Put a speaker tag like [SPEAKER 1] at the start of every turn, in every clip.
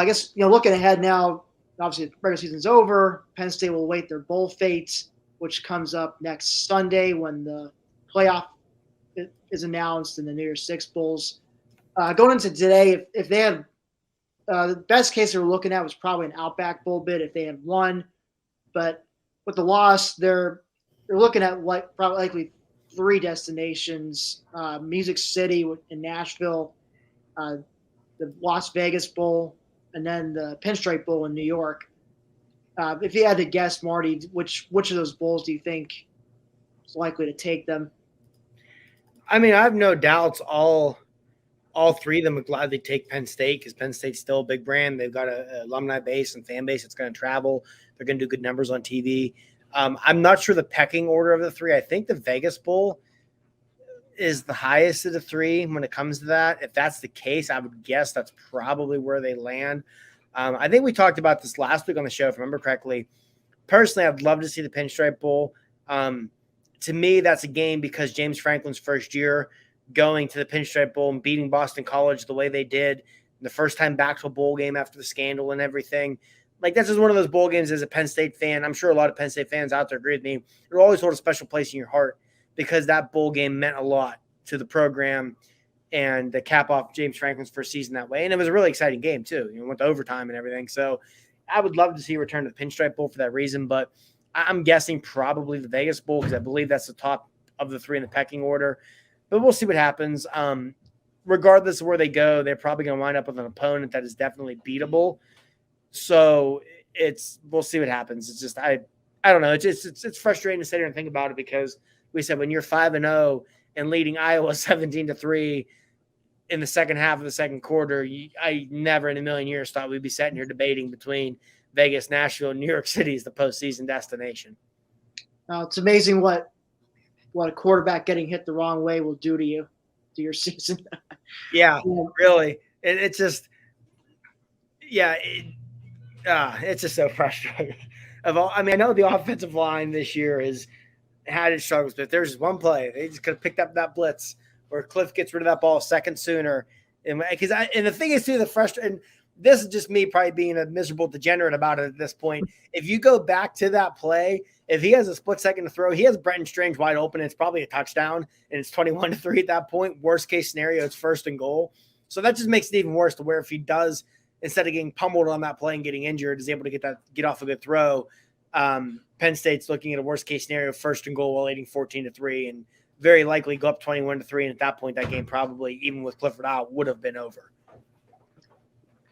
[SPEAKER 1] guess, looking ahead now, obviously the regular season's over. Penn State will await their bowl fate, which comes up next Sunday when the playoff is announced and the New Year's Six bowls. Going into today, if they had the best case they were looking at was probably an Outback Bowl bid if they had won, but with the loss, they're looking at probably likely three destinations: Music City in Nashville, the Las Vegas Bowl, and then the Pinstripe Bowl in New York. If you had to guess, Marty, which of those bowls do you think is likely to take them?
[SPEAKER 2] I mean, I have no doubts all three of them would gladly take Penn State because Penn State's still a big brand. They've got an alumni base and fan base that's going to travel. They're going to do good numbers on TV. I'm not sure the pecking order of the three. I think the Vegas Bowl is the highest of the three when it comes to that. If that's the case, I would guess that's probably where they land. I think we talked about this last week on the show, if I remember correctly. Personally, I'd love to see the Pinstripe Bowl. To me, that's a game because James Franklin's first year going to the Pinstripe Bowl and beating Boston College the way they did, the first time back to a bowl game after the scandal and everything. Like, that's just one of those bowl games as a Penn State fan. I'm sure a lot of Penn State fans out there agree with me. It'll always hold a special place in your heart because that bowl game meant a lot to the program and to cap off James Franklin's first season that way. And it was a really exciting game, too. Went to overtime and everything. So I would love to see a return to the Pinstripe Bowl for that reason. But I'm guessing probably the Vegas Bowl because I believe that's the top of the three in the pecking order. But we'll see what happens. Regardless of where they go, they're probably going to wind up with an opponent that is definitely beatable. So we'll see what happens. It's just I don't know. It's frustrating to sit here and think about it because we said when you're 5-0 and leading Iowa 17-3 in the second half of the second quarter, I never in a million years thought we'd be sitting here debating between Vegas, Nashville, and New York City as the postseason destination.
[SPEAKER 1] It's amazing what a quarterback getting hit the wrong way will do to your season.
[SPEAKER 2] Yeah, really. It's just, it's just so frustrating. I know the offensive line this year has had its struggles, but there's one play they just could have picked up that blitz, or Cliff gets rid of that ball a second sooner. And the thing is too, and this is just me probably being a miserable degenerate about it at this point. If you go back to that play, if he has a split second to throw, he has Brenton Strange wide open. It's probably a touchdown, and it's 21-3 at that point. Worst case scenario, it's 1st and goal. So that just makes it even worse to where if he does, instead of getting pummeled on that play and getting injured, is able to get off a good throw. Penn State's looking at a worst case scenario, 1st and goal while leading 14-3, and very likely go up 21-3. And at that point, that game probably, even with Clifford out, would have been over.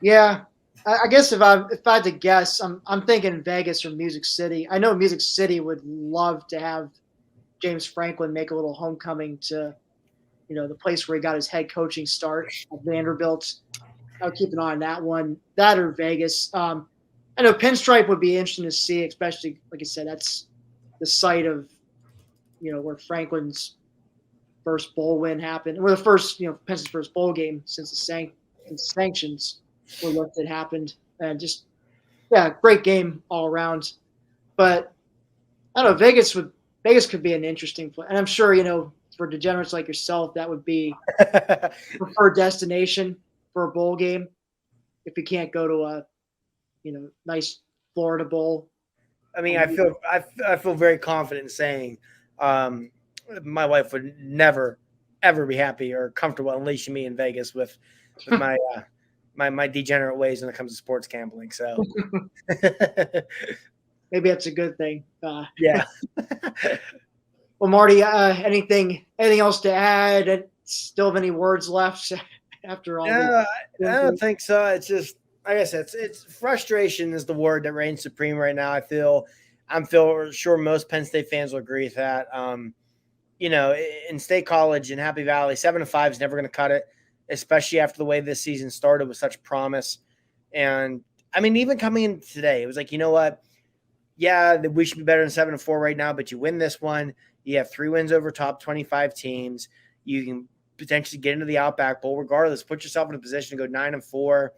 [SPEAKER 1] Yeah, I guess if I had to guess, I'm thinking Vegas or Music City. I know Music City would love to have James Franklin make a little homecoming to, the place where he got his head coaching start at Vanderbilt. I'll keep an eye on that one. That or Vegas. I know Pinstripe would be interesting to see, especially, like I said, that's the site of, where Franklin's first bowl win happened, or the first, Penn State's first bowl game since the sanctions were lifted happened. And just, great game all around. But I don't know, Vegas could be an interesting play. And I'm sure, for degenerates like yourself, that would be preferred destination for a bowl game if you can't go to a nice Florida bowl.
[SPEAKER 2] I mean, I feel very confident in saying my wife would never ever be happy or comfortable unleashing me in Vegas with my my degenerate ways when it comes to sports gambling. So
[SPEAKER 1] maybe that's a good thing.
[SPEAKER 2] Yeah.
[SPEAKER 1] Well, Marty, anything else to add? Still have any words left after all?
[SPEAKER 2] I don't think so. It's just, like I said, it's frustration is the word that reigns supreme right now. I'm sure most Penn State fans will agree with that. In State College in Happy Valley, 7-5 is never going to cut it, especially after the way this season started with such promise. And I mean, even coming in today, it was like, you know what? Yeah, we should be better than 7-4 right now, but you win this one. You have 3 wins over top 25 teams. You can potentially get into the Outback Bowl regardless. Put yourself in a position to go 9-4,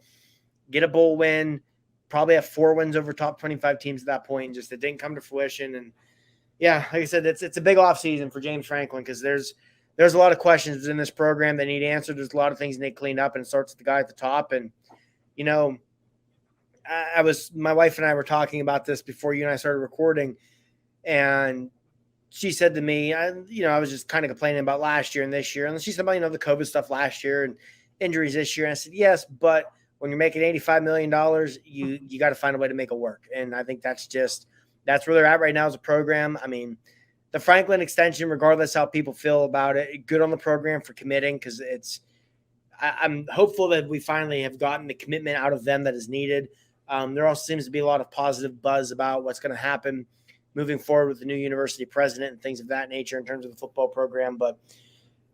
[SPEAKER 2] get a bowl win, probably have 4 wins over top 25 teams at that point. And just it didn't come to fruition. And yeah, like I said, it's a big offseason for James Franklin because there's a lot of questions in this program that need answered. There's a lot of things that need cleaned up, and it starts with the guy at the top. And, my wife and I were talking about this before you and I started recording, and she said to me, I was just kind of complaining about last year and this year. And she said about, the COVID stuff last year and injuries this year. And I said, yes, but when you're making $85 million, you got to find a way to make it work. And I think that's where they're at right now as a program. I mean, the Franklin extension, regardless how people feel about it, good on the program for committing, because I'm hopeful that we finally have gotten the commitment out of them that is needed. There also seems to be a lot of positive buzz about what's going to happen moving forward with the new university president and things of that nature in terms of the football program. But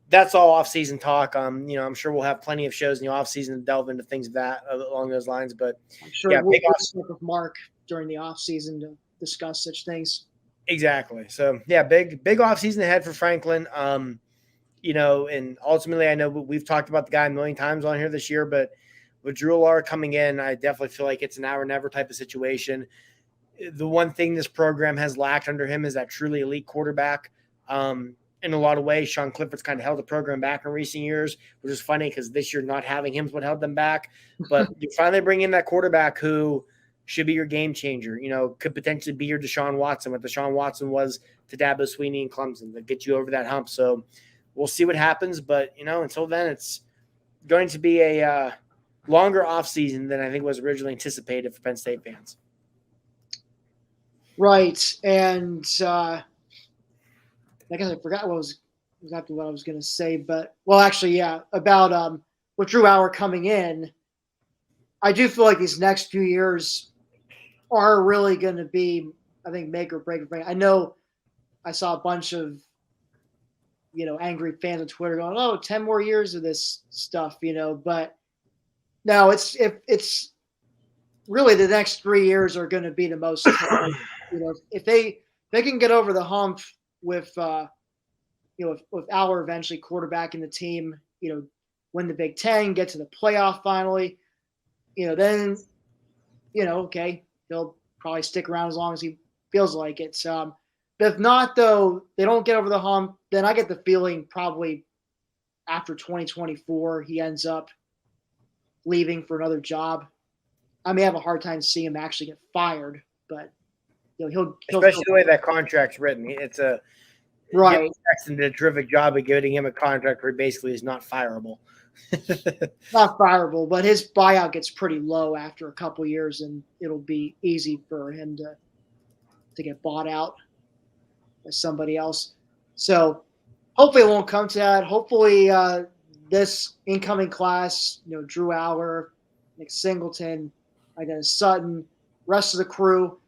[SPEAKER 2] that's all off-season talk. I'm sure we'll have plenty of shows in the off-season to delve into things of that along those lines. But
[SPEAKER 1] I'm sure
[SPEAKER 2] yeah,
[SPEAKER 1] we'll talk with Mark during the off-season to discuss such things.
[SPEAKER 2] Exactly. So yeah, big off-season ahead for Franklin. And ultimately, I know we've talked about the guy a million times on here this year, but with Drew Lar coming in, I definitely feel like it's an now or never type of situation. The one thing this program has lacked under him is that truly elite quarterback. In a lot of ways, Sean Clifford's kind of held the program back in recent years, which is funny because this year not having him is what held them back. But you finally bring in that quarterback who should be your game changer. Could potentially be your Deshaun Watson, what Deshaun Watson was to Dabo Sweeney and Clemson, that get you over that hump. So we'll see what happens. But, until then, it's going to be a longer offseason than I think was originally anticipated for Penn State fans.
[SPEAKER 1] Right. And I guess I forgot exactly what I was going to say. But, well, actually, yeah, about with Drew Hour coming in, I do feel like these next few years are really going to be, I think, make or break. I know I saw a bunch of, angry fans on Twitter going, 10 more years of this stuff, but no, it's really the next 3 years are going to be the most, if they can get over the hump with, with Aller eventually quarterbacking the team, win the Big Ten, get to the playoff finally, then, okay, he'll probably stick around as long as he feels like it. But if not, though, they don't get over the hump, then I get the feeling probably after 2024 he ends up leaving for another job. I may have a hard time seeing him actually get fired, but he'll
[SPEAKER 2] especially the way that contract's written. It's a
[SPEAKER 1] right.
[SPEAKER 2] Jackson did a terrific job of getting him a contract where he basically is not fireable.
[SPEAKER 1] Not fireable, but his buyout gets pretty low after a couple years, and it'll be easy for him to get bought out by somebody else. So hopefully it won't come to that. Hopefully this incoming class, Drew Aller, Nick Singleton, Dennis Sutton, rest of the crew,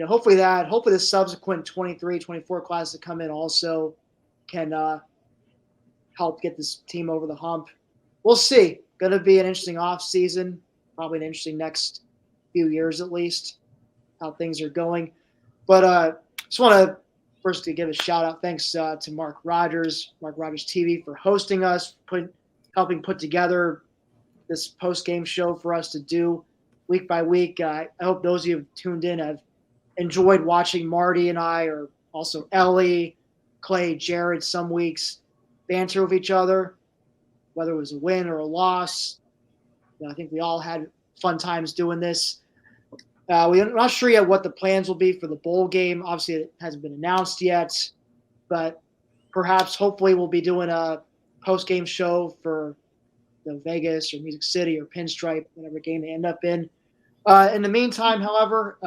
[SPEAKER 1] hopefully the subsequent 23, 24 class that come in also can help get this team over the hump. We'll see. Going to be an interesting off season, probably an interesting next few years at least, how things are going. But just want to first to give a shout out. Thanks to Mark Rogers TV for hosting us, helping put together this post game show for us to do week by week. I hope those of you who have tuned in have enjoyed watching Marty and I, or also Ellie, Clay, Jared, some weeks banter with each other, whether it was a win or a loss. I think we all had fun times doing this. We're not sure yet what the plans will be for the bowl game. Obviously, it hasn't been announced yet, but perhaps, hopefully, we'll be doing a post-game show for Vegas or Music City or Pinstripe, whatever game they end up in. In the meantime, however,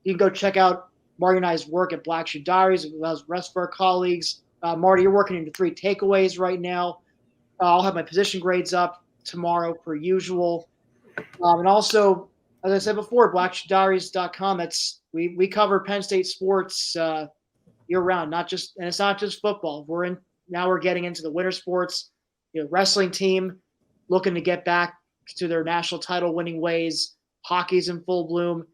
[SPEAKER 1] you can go check out Marty and I's work at Black Shoe Diaries, as well as the rest of our colleagues. Marty, you're working into 3 takeaways right now. I'll have my position grades up tomorrow per usual. And also, as I said before, blackshoediaries.com. We cover Penn State sports year round, and it's not just football. We're getting into the winter sports. Wrestling team looking to get back to their national title winning ways. Hockey's in full bloom.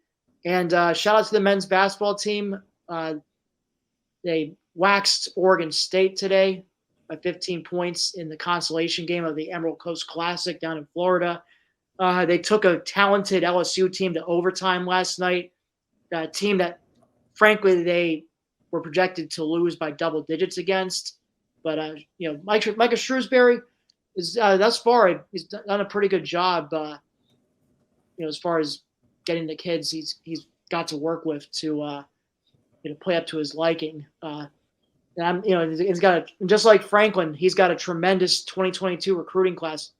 [SPEAKER 1] And shout out to the men's basketball team. They waxed Oregon State today by 15 points in the consolation game of the Emerald Coast Classic down in Florida. They took a talented LSU team to overtime last night, a team that, frankly, they were projected to lose by double digits against. But, Micah Shrewsbury is thus far, he's done a pretty good job, as far as getting the kids he's got to work with to play up to his liking. And he's got just like Franklin, he's got a tremendous 2022 recruiting class.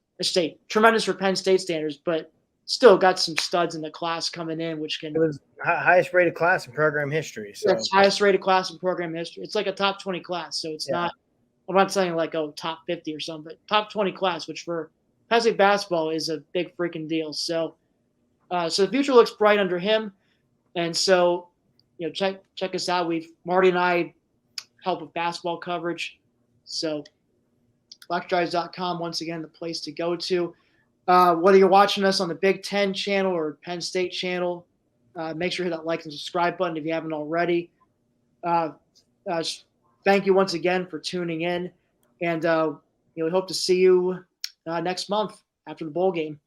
[SPEAKER 1] Tremendous for Penn State standards, but still got some studs in the class coming in, which can.
[SPEAKER 2] It was highest rated class in program history. So
[SPEAKER 1] it's highest rated class in program history. It's like a top 20 class, so it's not. I'm not saying like top 50 or something, but top 20 class, which for Penn State basketball is a big freaking deal. So, so the future looks bright under him, and so check us out. Marty and I help with basketball coverage, so blackdrives.com once again the place to go to. Whether you're watching us on the Big Ten channel or Penn State channel, make sure to hit that like and subscribe button if you haven't already. Thank you once again for tuning in, and we hope to see you next month after the bowl game.